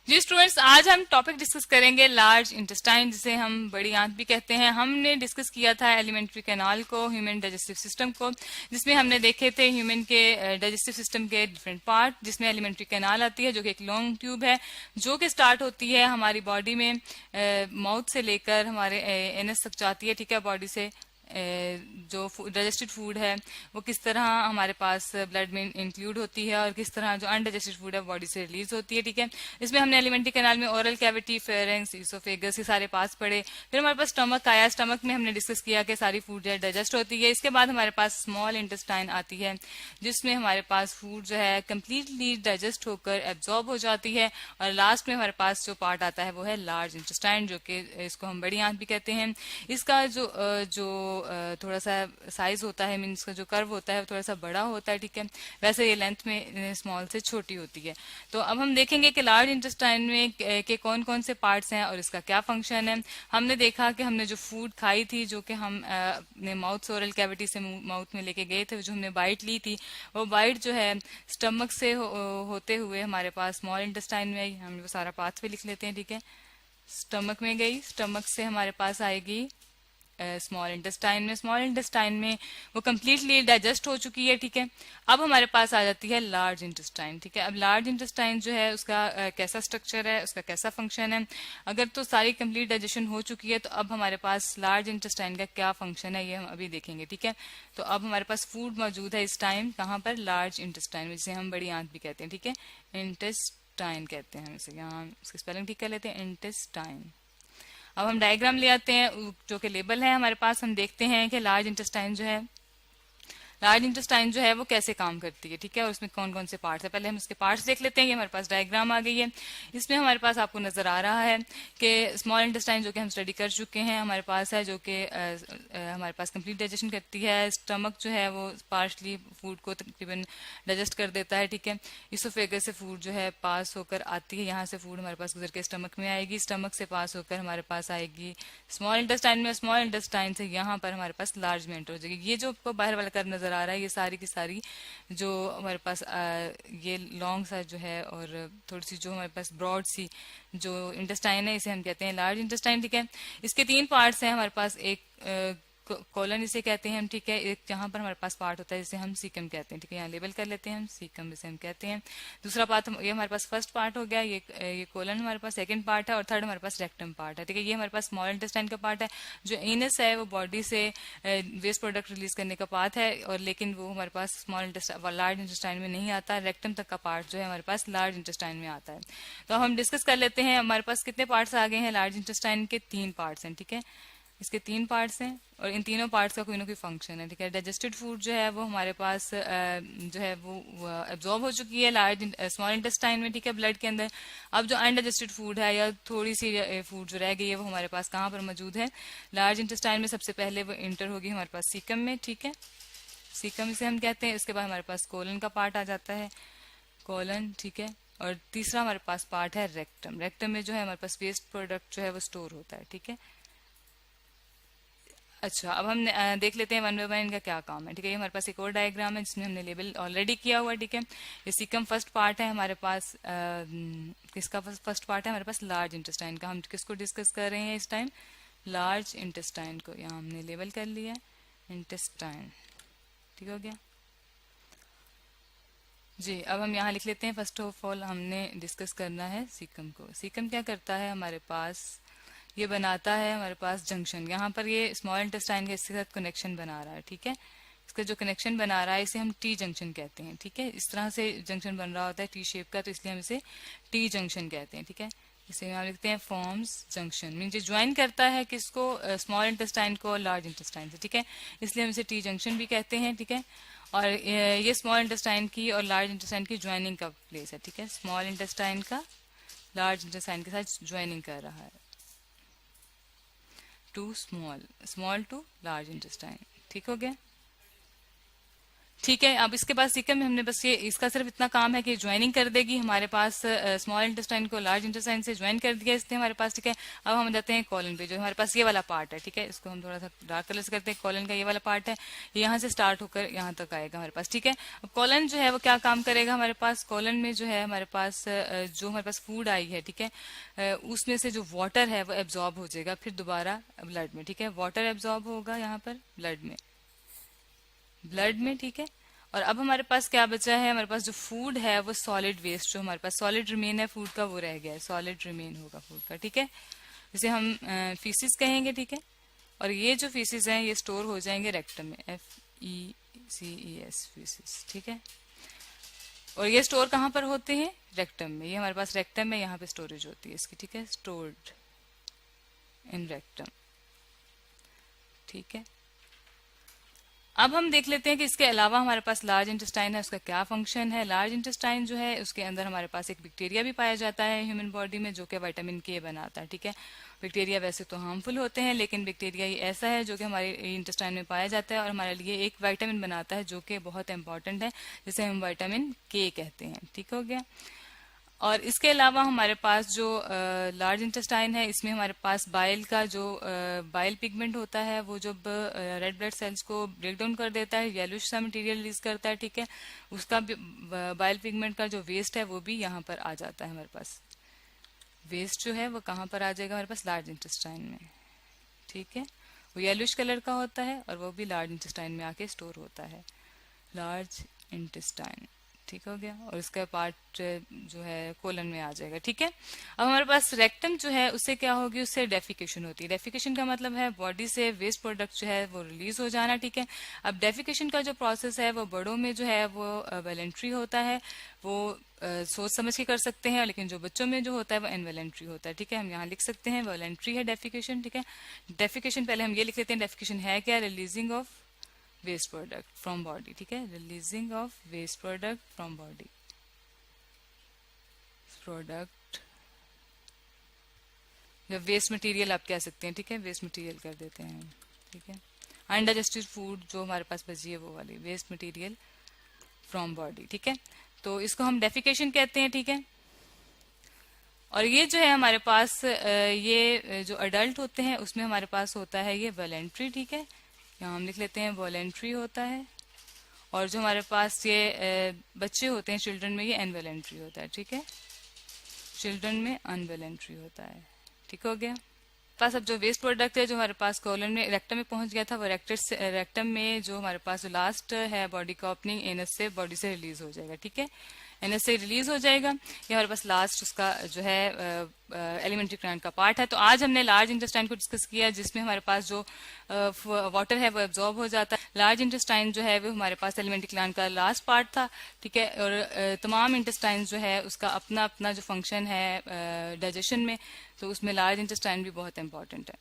जी students, आज हम topic discuss करेंगे लार्ज इंटेस्टाइन, जिसे हम बड़ी आंत भी कहते हैं। हमने डिस्कस किया था एलिमेंट्री कैनाल को, ह्यूमन डाइजेस्टिव सिस्टम को, जिसमें हमने देखे थे ह्यूमन के डाइजेस्टिव सिस्टम के डिफरेंट पार्ट, जिसमें एलिमेंट्री कैनाल आती है जो कि एक लॉन्ग ट्यूब है, जो कि स्टार्ट होती है हमारी बॉडी में माउथ से लेकर हमारे एनएस तक जाती है। ठीक है, बॉडी से जो डाइजेस्टेड फूड है वो किस तरह हमारे पास ब्लड में इंक्लूड होती है और किस तरह जो अनडाइजेस्टेड फूड है बॉडी से रिलीज होती है। ठीक है, इसमें हमने एलिमेंट्री कैनाल में ओरल कैविटी, फेरेंक्स, इसोफेगस, ये सारे पास पढ़े। फिर हमारे पास स्टमक आया। स्टमक में हमने डिस्कस किया कि सारी फूड जो है डाइजेस्ट होती है। इसके बाद हमारे पास स्मॉल इंटेस्टाइन आती है, जिसमें हमारे पास फूड जो है कंप्लीटली डाइजेस्ट होकर एब्जॉर्ब हो जाती है। और लास्ट में हमारे पास जो पार्ट आता है वो है लार्ज इंटेस्टाइन, जो कि इसको हम बड़ी आंत भी कहते हैं। इसका जो थोड़ा सा साइज होता है, मीन्स का जो कर्व होता है वो थोड़ा सा बड़ा होता है। ठीक है, वैसे ये लेंथ में स्मॉल से छोटी होती है। तो अब हम देखेंगे कि लार्ज इंटेस्टाइन में के कौन कौन से पार्ट्स हैं और इसका क्या फंक्शन है। हमने देखा कि हमने जो फूड खाई थी, जो कि हम अपने माउथ से ओरल कैविटी से माउथ में लेके गए थे, जो हमने बाइट ली थी, वो बाइट जो है स्टमक से होते हुए हमारे पास स्मॉल इंटेस्टाइन में आई। हम वो सारा पाथवे लिख लेते हैं। ठीक है, स्टमक में गई, स्टमक से हमारे पास आएगी स्मॉल इंटेस्टाइन में, स्मॉल इंटेस्टाइन में वो कम्प्लीटली डाइजेस्ट हो चुकी है। ठीक है, अब हमारे पास आ जाती है लार्ज इंटेस्टाइन। ठीक है, अब लार्ज इंटेस्टाइन जो है उसका कैसा स्ट्रक्चर है, उसका कैसा फंक्शन है। अगर तो सारी कंप्लीट डाइजेशन हो चुकी है तो अब हमारे पास लार्ज इंटेस्टाइन का क्या फंक्शन है ये हम अभी देखेंगे। ठीक है, तो अब हमारे पास फूड मौजूद है इस टाइम कहाँ पर, लार्ज इंटेस्टाइन में, जिसे हम बड़ी आंत भी कहते हैं। ठीक है, इंटेस्टाइन कहते हैं हम इसे, यहाँ इसकी स्पेलिंग ठीक कर लेते हैं, इंटेस्टाइन। अब हम डायग्राम ले आते हैं, जो कि लेबल है हमारे पास। हम देखते हैं कि लार्ज इंटेस्टाइन जो है, लार्ज इंटेस्टाइन जो है वो कैसे काम करती है। ठीक है, और उसमें कौन कौन से पार्ट्स है, पहले हम उसके पार्ट्स देख लेते हैं। ये हमारे पास डायग्राम आ गई है। इसमें हमारे पास आपको नजर आ रहा है कि स्मॉल इंटेस्टाइन जो कि हम स्टडी कर चुके हैं हमारे पास है, जो कि हमारे पास कंप्लीट डाइजेशन करती है। स्टमक जो है वो पार्शली फूड को तकरीबन डाइजेस्ट कर देता है। ठीक है, इसोफेगस से फूड जो है पास होकर आती है, यहाँ से फूड हमारे पास गुजर के स्टमक में आएगी, स्टमक से पास होकर हमारे पास आएगी स्मॉल इंटेस्टाइन में, स्मॉल इंटेस्टाइन से यहाँ पर हमारे पास लार्ज में एंटर हो जाएगी। ये जो आपको बाहर वाला कर्व नजर आ रहा है, ये सारी की सारी जो हमारे पास ये लॉन्ग सा जो है और थोड़ी सी जो हमारे पास ब्रॉड सी जो इंटेस्टाइन है, इसे हम कहते हैं लार्ज इंटेस्टाइन। ठीक है, इसके तीन पार्ट्स हैं हमारे पास, एक कॉलन इसे कहते हैं हम। ठीक है, एक जहां पर हमारे पास पार्ट होता है जिसे हम सीकम कहते हैं। ठीक है, यहाँ लेबल कर लेते हैं हम, सीकम जिसे हम कहते हैं। दूसरा पार्ट ये हमारे पास फर्स्ट पार्ट हो गया, ये कोलन हमारे पास सेकंड पार्ट है, और थर्ड हमारे पास रेक्टम पार्ट है। ठीक है, ये हमारे पास स्मॉल इंटेस्टाइन का पार्ट है। जो एनस है वो बॉडी से वेस्ट प्रोडक्ट रिलीज करने का पार्ट है, और लेकिन वो हमारे पास स्मॉल इंटेस्टाइन लार्ज इंटेस्टाइन में नहीं आता। रेक्टम तक का पार्ट जो है हमारे पास लार्ज इंटेस्टाइन में आता है। तो हम डिस्कस कर लेते हैं हमारे पास कितने पार्ट्स आ गए हैं। लार्ज इंटेस्टाइन के तीन पार्ट्स हैं। ठीक है, इसके तीन पार्ट्स हैं और इन तीनों पार्ट्स का कोई ना कोई फंक्शन है। ठीक है, डाइजेस्टेड फूड जो है वो हमारे पास जो है वो एब्जॉर्ब हो चुकी है लार्ज स्मॉल इंटेस्टाइन में। ठीक है, ब्लड के अंदर। अब जो अनडाइजेस्टेड फूड है या थोड़ी सी फूड जो रह गई है वो हमारे पास कहाँ पर मौजूद है, लार्ज इंटेस्टाइन में। सबसे पहले वो इंटर होगी हमारे पास सीकम में। ठीक है, सीकम इसे हम कहते हैं। इसके बाद हमारे पास कोलन का पार्ट आ जाता है, कोलन। ठीक है, और तीसरा हमारे पास पार्ट है रेक्टम। रेक्टम में जो है हमारे पास वेस्ट प्रोडक्ट जो है वो स्टोर होता है। ठीक है, अच्छा, अब हम देख लेते हैं वन बाय वन इनका क्या काम है। ठीक है, ये हमारे पास एक और डायग्राम है जिसमें हमने लेबल ऑलरेडी किया हुआ है। ठीक है, ये सीकम फर्स्ट पार्ट है हमारे पास। किसका फर्स्ट पार्ट है हमारे पास, लार्ज इंटेस्टाइन का। हम किसको डिस्कस कर रहे हैं इस टाइम, लार्ज इंटेस्टाइन को। यहाँ हमने लेबल कर लिया इंटेस्टाइन। ठीक हो गया जी। अब हम यहाँ लिख लेते हैं, फर्स्ट ऑफ ऑल हमने डिस्कस करना है सीकम को। सीकम क्या करता है हमारे पास, ये बनाता है हमारे पास जंक्शन। यहाँ पर ये स्मॉल इंटेस्टाइन के इसके साथ कनेक्शन बना रहा है। ठीक है, इसका जो कनेक्शन बना रहा है इसे हम टी जंक्शन कहते हैं। ठीक है, इस तरह से जंक्शन बन रहा होता है टी शेप का, तो इसलिए हम इसे टी जंक्शन कहते हैं। ठीक है, इसे हम लिखते हैं फॉर्म्स जंक्शन, मीन ये ज्वाइन करता है किसको, स्मॉल इंटेस्टाइन को लार्ज इंटेस्टाइन से। ठीक है, इसलिए हम इसे टी जंक्शन भी कहते हैं। ठीक है, और ये स्मॉल इंटेस्टाइन की और लार्ज इंटेस्टाइन की ज्वाइनिंग का प्लेस है। ठीक है, स्मॉल इंटेस्टाइन का लार्ज इंटेस्टाइन के साथ ज्वाइनिंग कर रहा है, to small, small to large intestine. ठीक हो गया, ठीक है। अब इसके बाद सीक्वेम में हमने बस ये इसका सिर्फ इतना काम है कि ज्वाइनिंग कर देगी हमारे पास, स्मॉल इंटेस्टाइन को लार्ज इंटेस्टाइन से ज्वाइन कर दिया इसने हमारे पास। ठीक है, अब हम जाते हैं कॉलन पे, जो हमारे पास ये वाला पार्ट है। ठीक है, इसको हम थोड़ा सा डार्क कलर से करते हैं। कॉलन का ये वाला पार्ट है, ये यहाँ से स्टार्ट होकर यहाँ तक आएगा हमारे पास। ठीक है, अब कॉलन जो है वो क्या काम करेगा हमारे पास, कॉलन में जो है हमारे पास जो हमारे पास फूड आई है, ठीक है, उसमें से जो वाटर है वो एब्जॉर्ब हो जाएगा फिर दोबारा ब्लड में। ठीक है, वाटर एब्जॉर्ब होगा यहाँ पर ब्लड में। ठीक है, और अब हमारे पास क्या बचा है, हमारे पास जो फूड है वो सॉलिड वेस्ट, जो हमारे पास सॉलिड रिमेन है फूड का वो रह गया है, सॉलिड रिमेन होगा फूड का। ठीक है, जिसे हम फीसिस कहेंगे। ठीक है, और ये जो फीसिस हैं ये स्टोर हो जाएंगे रेक्टम में, FECES फीसिस। ठीक है, और ये स्टोर कहाँ पर होते हैं, रेक्टम में। ये हमारे पास रेक्टम में यहाँ पे स्टोरेज होती है इसकी। ठीक है, स्टोर्ड इन रेक्टम। ठीक है, अब हम देख लेते हैं कि इसके अलावा हमारे पास लार्ज इंटेस्टाइन है, उसका क्या फंक्शन है। लार्ज इंटेस्टाइन जो है उसके अंदर हमारे पास एक बैक्टीरिया भी पाया जाता है ह्यूमन बॉडी में, जो कि विटामिन के बनाता है। ठीक है, बैक्टीरिया वैसे तो हार्मफुल होते हैं, लेकिन बैक्टीरिया ही ऐसा है जो कि हमारे इंटेस्टाइन में पाया जाता है और हमारे लिए एक विटामिन बनाता है जो कि बहुत इंपॉर्टेंट है, जिसे हम विटामिन के कहते हैं। ठीक हो गया। और इसके अलावा हमारे पास जो लार्ज इंटेस्टाइन है, इसमें हमारे पास बाइल का जो बाइल पिगमेंट होता है वो जब रेड ब्लड सेल्स को ब्रेक डाउन कर देता है, येलोइश सा मटेरियल रिलीज करता है। ठीक है, उसका बाइल पिगमेंट का जो वेस्ट है वो भी यहाँ पर आ जाता है हमारे पास। वेस्ट जो है वो कहाँ पर आ जाएगा हमारे पास, लार्ज इंटेस्टाइन में। ठीक है, वो येलोइश कलर का होता है और वो भी लार्ज इंटेस्टाइन में आके स्टोर होता है, लार्ज इंटेस्टाइन। ठीक हो गया, और इसका पार्ट जो है कोलन में आ जाएगा। ठीक है, अब हमारे पास रेक्टम जो है उससे क्या होगी, उससे डेफिकेशन होती है। डेफिकेशन का मतलब है बॉडी से वेस्ट प्रोडक्ट जो है वो रिलीज हो जाना। ठीक है, अब डेफिकेशन का जो प्रोसेस है वो बड़ों में जो है वो वॉलंटरी होता है, वो सोच समझ के कर सकते हैं, लेकिन जो बच्चों में जो होता है वो इनवॉलंटरी होता है। ठीक है, हम यहाँ लिख सकते हैं वॉलंटरी है डेफिकेशन। ठीक है, डेफिकेशन पहले हम ये लिख लेते हैं, डेफिकेशन है क्या, releasing of waste product from body. ठीक है, releasing of waste product from body, product या वेस्ट मटेरियल आप कह सकते हैं। ठीक है, वेस्ट मटेरियल कर देते हैं। ठीक है, अनडाइजेस्टेड फूड जो हमारे पास बची है वो वाली वेस्ट मटेरियल फ्रॉम बॉडी। ठीक है, तो इसको हम डेफिकेशन कहते हैं। ठीक है, और ये जो है हमारे पास ये जो अडल्ट होते हैं उसमें हमारे पास होता है ये वॉलंटरी। ठीक है, यहाँ हम लिख लेते हैं वॉलंटरी होता है, और जो हमारे पास ये बच्चे होते हैं चिल्ड्रन में, ये अनवॉलंटरी होता है। ठीक है, चिल्ड्रन में अनवॉलंटरी होता है। ठीक हो गया। पास अब जो वेस्ट प्रोडक्ट है जो हमारे पास कोलन में रेक्टम में पहुंच गया था, वो रेक्टम में जो हमारे पास लास्ट है बॉडी का ओपनिंग, एनएस से बॉडी से रिलीज हो जाएगा। ठीक है, एनएस से रिलीज हो जाएगा, ये हमारे पास लास्ट उसका जो है एलिमेंट्री ग्लैंड का पार्ट है। तो आज हमने लार्ज इंटेस्टाइन को डिस्कस किया, जिसमें हमारे पास जो वाटर है वो एब्जॉर्ब हो जाता है। लार्ज इंटेस्टाइन जो है वो हमारे पास एलिमेंट्री ग्लैंड का लास्ट पार्ट था। ठीक है, और तमाम इंटेस्टाइन जो है उसका अपना अपना जो फंक्शन है डाइजेशन में, तो उसमें लार्ज इंटेस्टाइन भी बहुत इंपॉर्टेंट है।